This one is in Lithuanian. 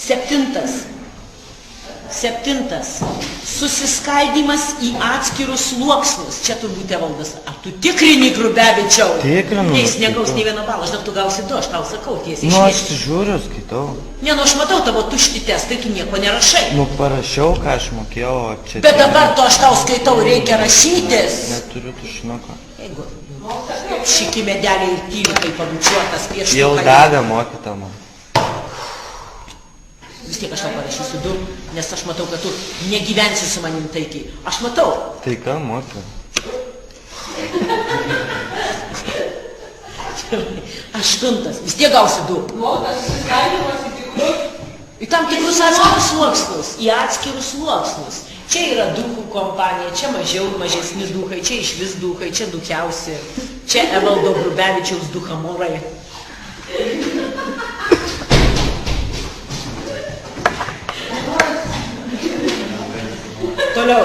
Septintas. Susiskaldymas į atskirus sluoksnius. Čia turbūt Evaldas. Ar tu tikrini, Grubevičiau? Tikrinu. Jis negaus nei vieno balo, žinok, tu gausi 2, aš tau sakau tiesiai. Aš žiūriu, skaitau. Ne, aš matau tavo tušti testai, tu nieko nerašai. Parašiau, ką aš mokėjau, o čia... Bet dabar to aš tau skaitau, reikia rašytis. Neturiu tušinuko. Jeigu šiki medeliai ir tyli, kai pabučiuotas pieštukai. Jau davė mokytą man. Vis tiek aš tau parašysiu 2, nes aš matau, kad tu negyvensi su manim taikiai. Aš matau. Tai ką mokiau? 8, vis tiek gausi 2. Į tam tikrus atskirus sluoksnius, į atskirus sluoksnius. Čia yra duchų kompanija, čia mažesni duchai, čia išvis duchai, čia duchiausi, čia Evaldo Grubevičiaus duchamorai. Toliau.